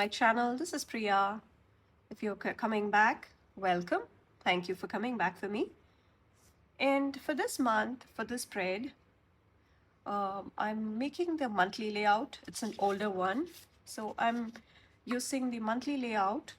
my channel. This is Priya. If you're coming back, welcome. Thank you for coming back for me. And for this month, for this spread, I'm making the monthly layout. It's an older one. So I'm using the monthly layout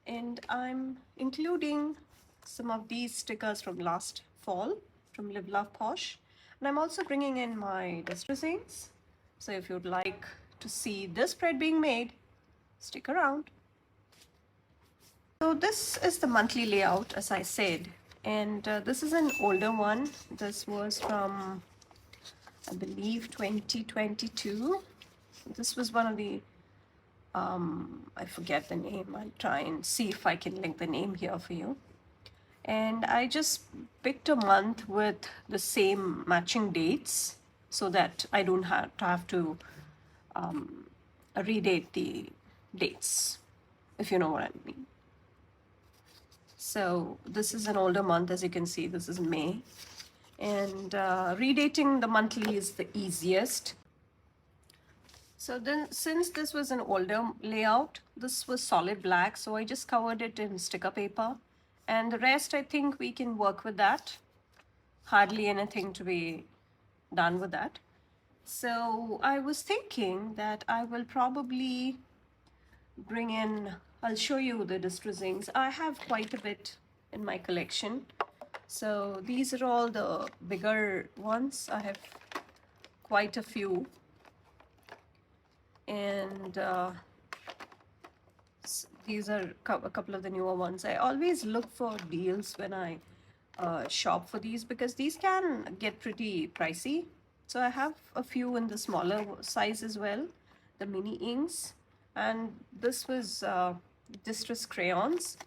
and I'm including some of these stickers from last fall from Live Love Posh. And I'm also bringing in my distressings. So if you'd like to see this spread being made, stick around. So this is the monthly layout, as I said, and this is an older one. This was from, I believe, 2022. This was one of the, I forget the name. I'll try and see if I can link the name here for you. And I just picked a month with the same matching dates so that I don't have to redate the dates, if you know what I mean. So this is an older month, as you can see, this is May. And redating the monthly is the easiest. So then, since this was an older layout, this was solid black, so I just covered it in sticker paper. And the rest, I think we can work with that. Hardly anything to be done with that. So I was thinking that I will probably bring in, I'll show you the distressings. I have quite a bit in my collection. So these are all the bigger ones. I have quite a few. And these are a couple of the newer ones. I always look for deals when I shop for these because these can get pretty pricey. So I have a few in the smaller size as well, the mini inks. And this was distress crayons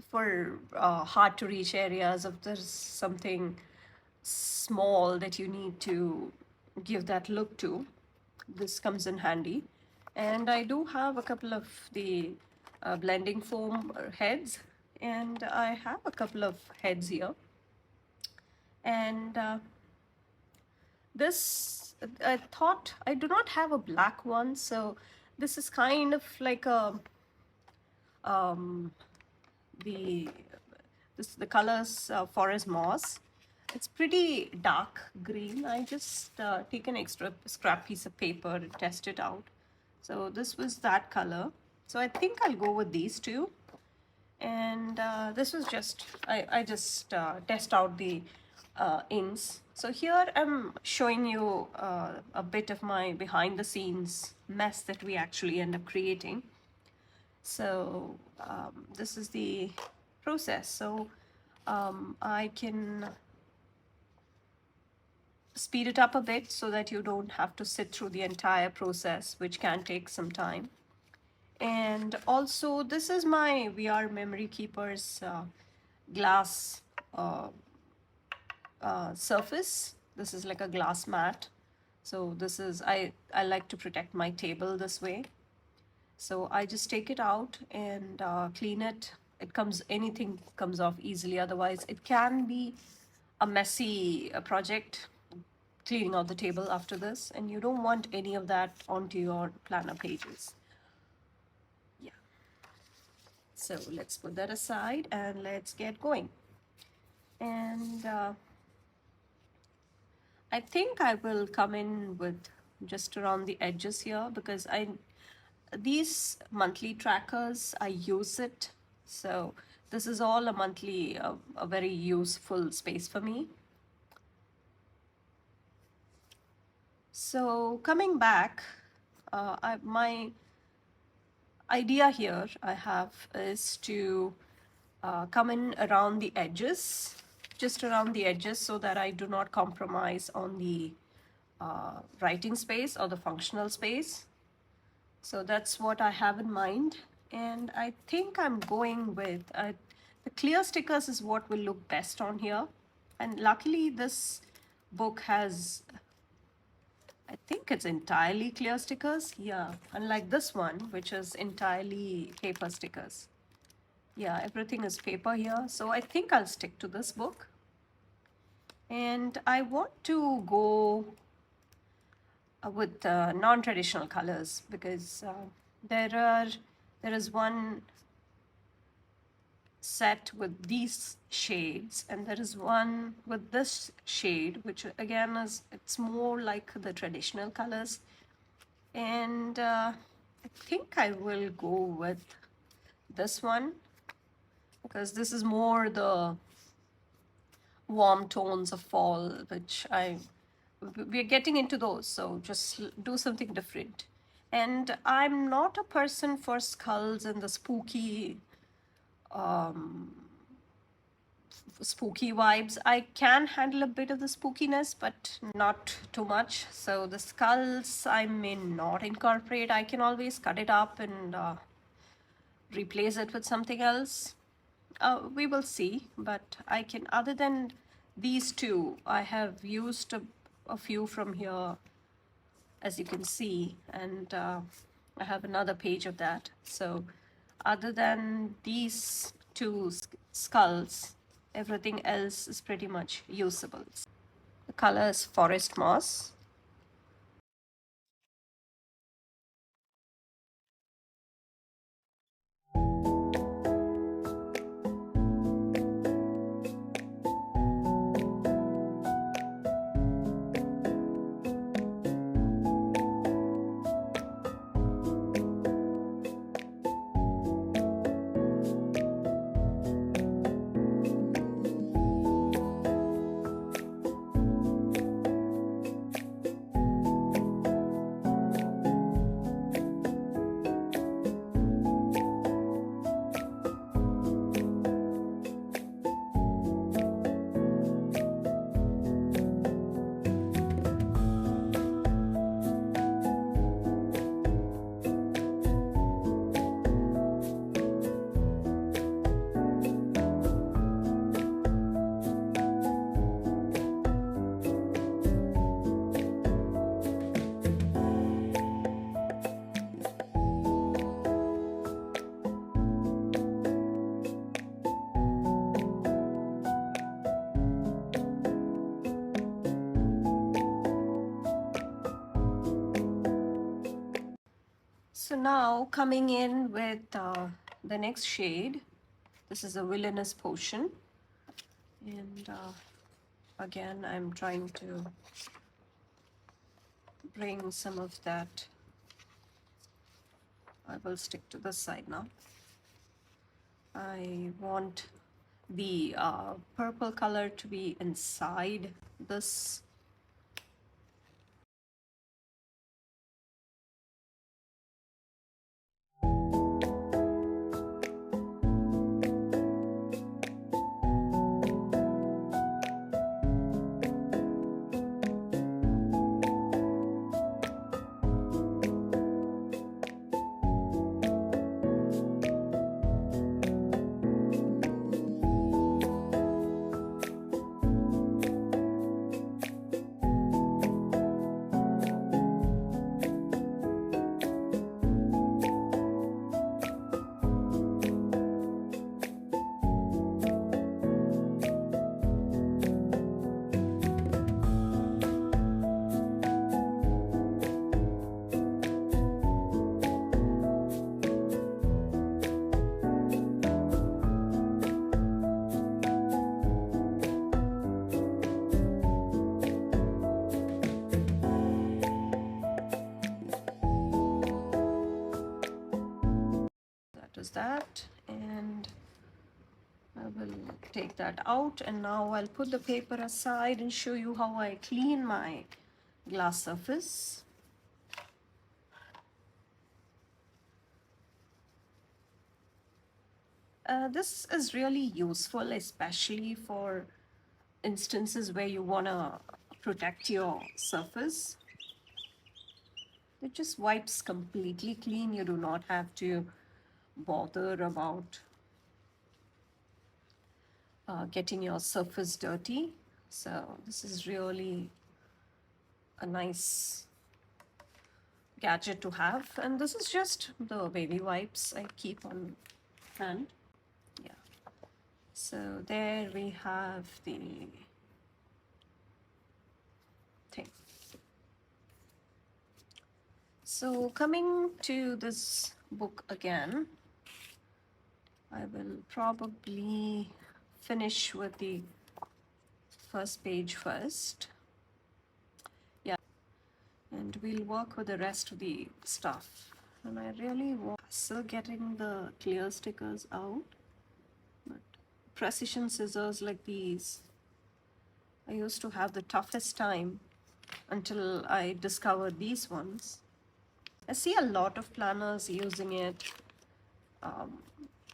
for hard to reach areas. If there's something small that you need to give that look to, this comes in handy. And I do have a couple of the blending foam heads, and I have a couple of heads here. And this, I thought, I do not have a black one, so this is kind of like a the colors forest moss. It's pretty dark green. I just take an extra scrap piece of paper and test it out. So this was that color. So I think I'll go with these two. And this was just, I just test out the inks. So here I'm showing you a bit of my behind the scenes mess that we actually end up creating. So this is the process. So I can speed it up a bit so that you don't have to sit through the entire process, which can take some time. And also, this is my VR Memory Keepers glass surface. This is like a glass mat. So this is, I like to protect my table this way. So I just take it out and clean it. Anything comes off easily. Otherwise, it can be a messy project cleaning out the table after this, and you don't want any of that onto your planner pages. Yeah. So let's put that aside and let's get going. And I think I will come in with just around the edges here because these monthly trackers, I use it. So this is all a monthly, a very useful space for me. So coming back, my idea here I have is to come in around the edges, just around the edges, so that I do not compromise on the writing space or the functional space. So that's what I have in mind. And I think I'm going with the clear stickers is what will look best on here. And luckily this book has, I think it's entirely clear stickers. Yeah, unlike this one, which is entirely paper stickers. Yeah, everything is paper here. So I think I'll stick to this book. And I want to go with non-traditional colors because there is one set with these shades, and there is one with this shade, which again is, it's more like the traditional colors. And I think I will go with this one because this is more the warm tones of fall, which we're getting into those, so just do something different. And I'm not a person for skulls and the spooky vibes. I can handle a bit of the spookiness, but not too much. So the skulls I may not incorporate. I can always cut it up and replace it with something else. We will see, but I can, other than these two, I have used a few from here, as you can see, and I have another page of that. So other than these two skulls, everything else is pretty much usable. The color is forest moss. So now coming in with the next shade, this is a Villainous potion, and again I'm trying to bring some of that. I will stick to this side now. I want the purple color to be inside this. Is that, and I will take that out, and now I'll put the paper aside and show you how I clean my glass surface. This is really useful, especially for instances where you want to protect your surface. It just wipes completely clean. You do not have to bother about getting your surface dirty. So this is really a nice gadget to have. And this is just the baby wipes I keep on hand. Yeah. So there we have the thing. So coming to this book again, I will probably finish with the first page first. Yeah, and we'll work with the rest of the stuff. And I really want still getting the clear stickers out, but precision scissors like these, I used to have the toughest time until I discovered these ones. I see a lot of planners using it. A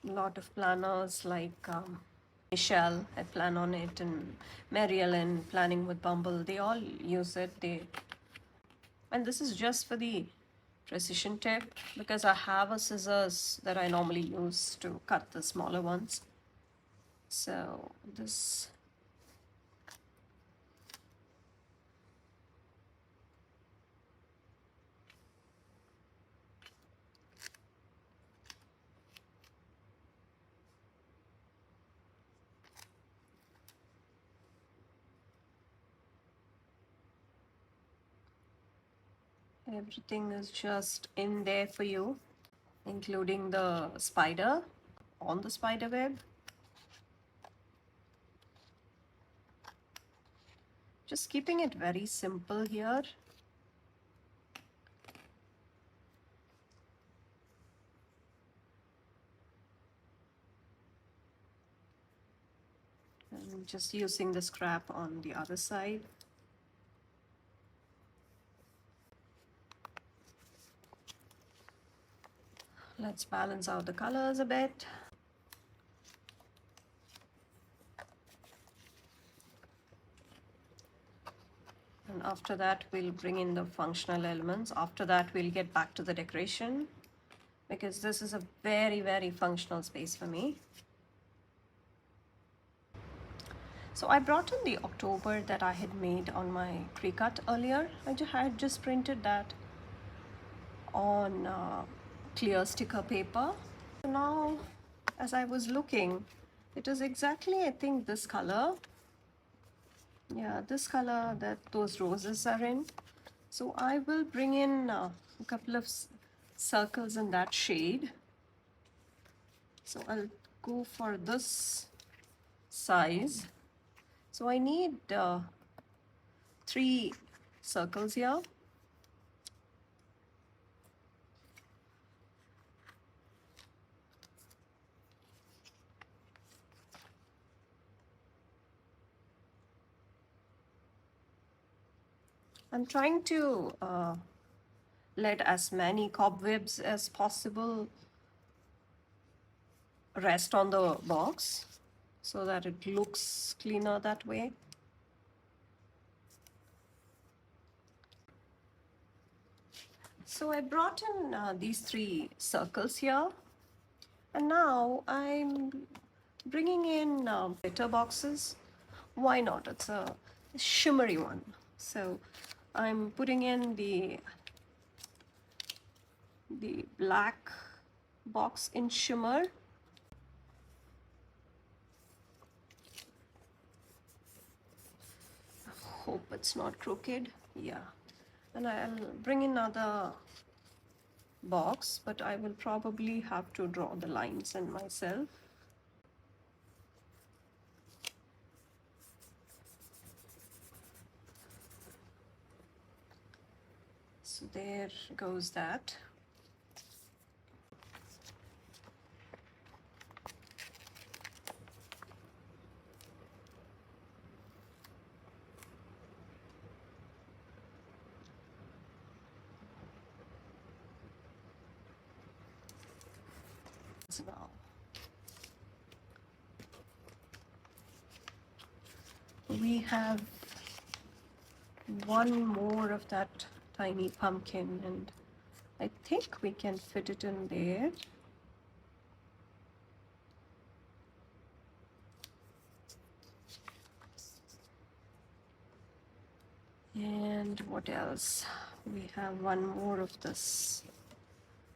lot of planners like Michelle, I plan on it, and Mary Ellen, Planning with Bumble, they all use it. And this is just for the precision tip because I have a scissors that I normally use to cut the smaller ones. So this everything is just in there for you, including the spider on the spider web. Just keeping it very simple here. And just using the scrap on the other side. Let's balance out the colors a bit. And after that, we'll bring in the functional elements. After that, we'll get back to the decoration because this is a very, very functional space for me. So I brought in the October that I had made on my pre-cut earlier. I had just printed that on clear sticker paper. So now, as I was looking, it is exactly, I think, this color. Yeah, this color that those roses are in. So I will bring in a couple of circles in that shade. So I'll go for this size. So I need 3 circles here. I'm trying to let as many cobwebs as possible rest on the box so that it looks cleaner that way. So I brought in these 3 circles here, and now I'm bringing in glitter boxes. Why not? It's a shimmery one. So I'm putting in the black box in shimmer. Hope it's not crooked. Yeah. And I'll bring in another box, but I will probably have to draw the lines in myself. So there goes that. Now we have one more of that tiny pumpkin, and I think we can fit it in there. And what else? We have one more of this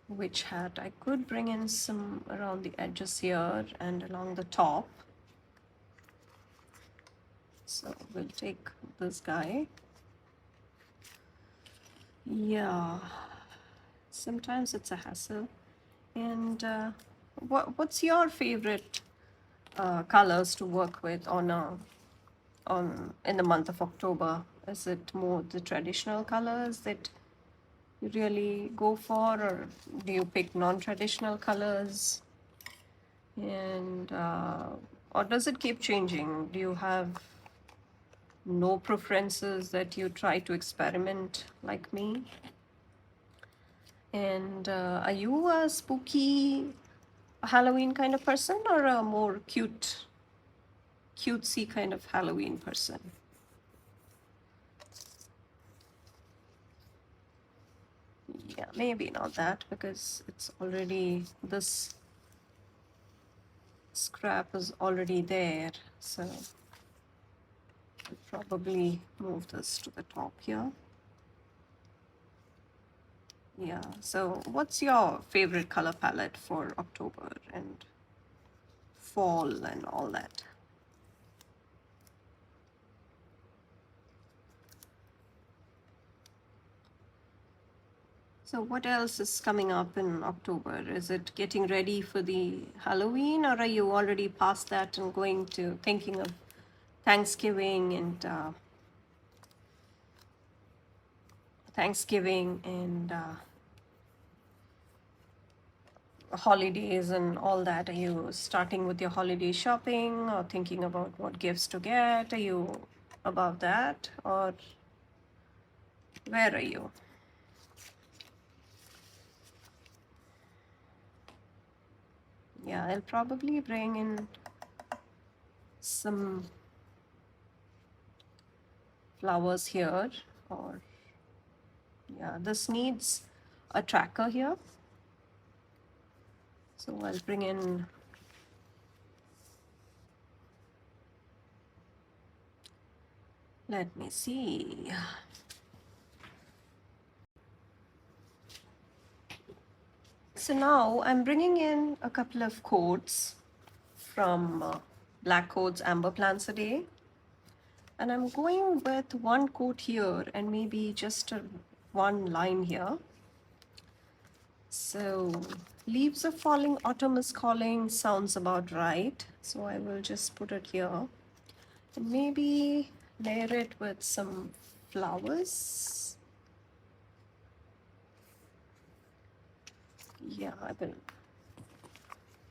witch hat. I could bring in some around the edges here and along the top. So we'll take this guy. Yeah, sometimes it's a hassle. And what's your favorite colors to work with on in the month of October? Is it more the traditional colors that you really go for, or do you pick non-traditional colors? And or does it keep changing? Do you have no preferences that you try to experiment like me? And are you a spooky Halloween kind of person, or a more cutesy kind of Halloween person? Yeah, maybe not that, because it's already, this scrap is already there, so I'll probably move this to the top here. Yeah, so what's your favorite color palette for October and fall and all that? So what else is coming up in October? Is it getting ready for the Halloween, or are you already past that and going to thinking of Thanksgiving and holidays and all that? Are you starting with your holiday shopping or thinking about what gifts to get? Are you above that, or where are you? Yeah, I'll probably bring in some flowers here, or yeah, this needs a tracker here. So I'll bring in let me see. So now I'm bringing in a couple of quotes from Black Coat's Amber Plants a Day. And I'm going with one quote here and maybe just one line here. So, leaves are falling, autumn is calling sounds about right. So I will just put it here and maybe layer it with some flowers. Yeah,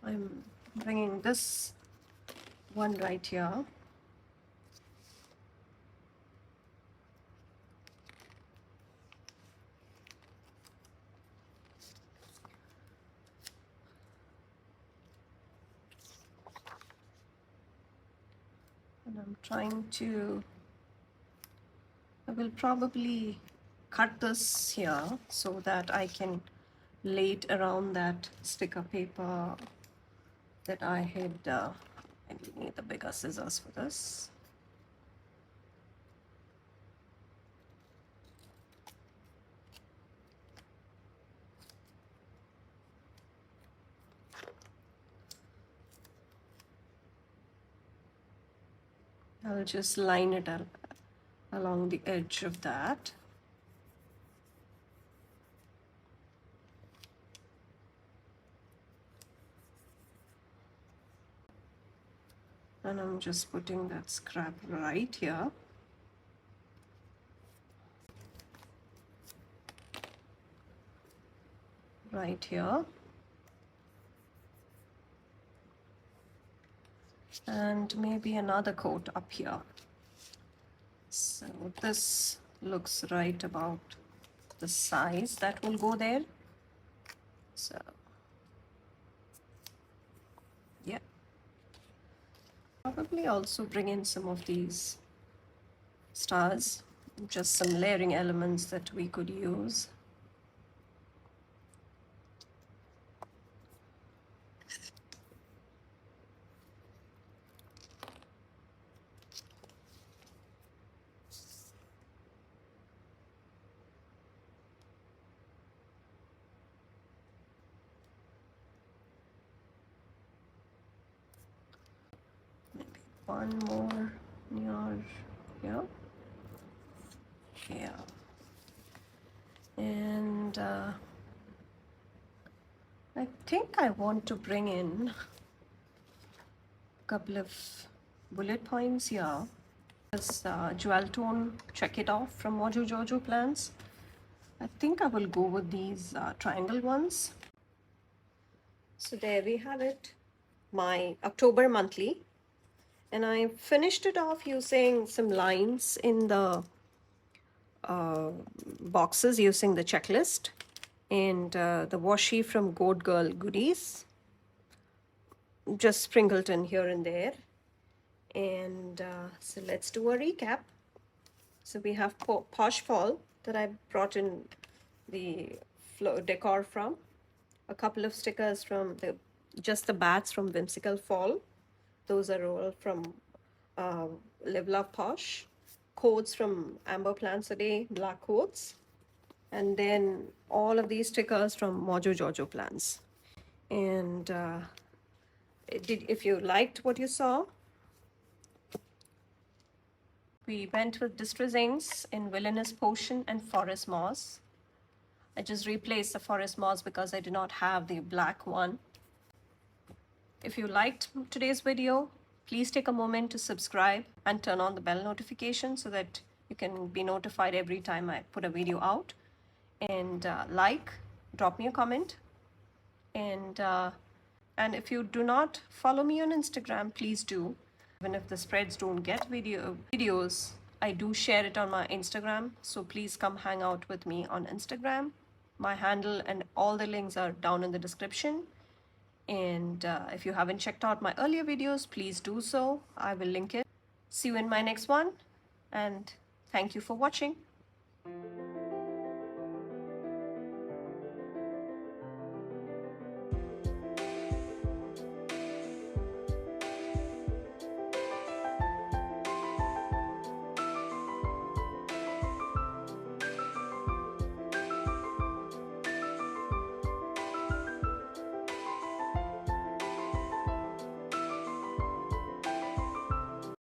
I'm bringing this one right here. And I'm trying to, I will probably cut this here so that I can lay it around that sticker paper that I had. I need the bigger scissors for this. I'll just line it up along the edge of that. And I'm just putting that scrap right here. Right here. And maybe another coat up here. So this looks right about the size that will go there. So yeah, probably also bring in some of these stars, just some layering elements that we could use. One more near here. Yeah. And I think I want to bring in a couple of bullet points here. This jewel tone Check It Off from TheHappyPlannerChannel. I think I will go with these triangle ones. So there we have it, my October monthly. And I finished it off using some lines in the boxes using the checklist and the washi from Goat Girl Goodies, just sprinkled in here and there. And so let's do a recap. So we have Posh Fall that I brought in the decor from, a couple of stickers from just the bats from Whimsical Fall. Those are all from Live Love Posh. Quotes from Amber Plants a Day, black quotes. And then all of these stickers from Mojo Jojo Plans. And if you liked what you saw, we went with Distress Inks in Villainous Potion and Forest Moss. I just replaced the Forest Moss because I did not have the black one. If you liked today's video, please take a moment to subscribe and turn on the bell notification so that you can be notified every time I put a video out. And drop me a comment. And if you do not follow me on Instagram, please do. Even if the spreads don't get videos, I do share it on my Instagram. So please come hang out with me on Instagram. My handle and all the links are down in the description. And if you haven't checked out my earlier videos, please do so. I will link it. See you in my next one. And thank you for watching.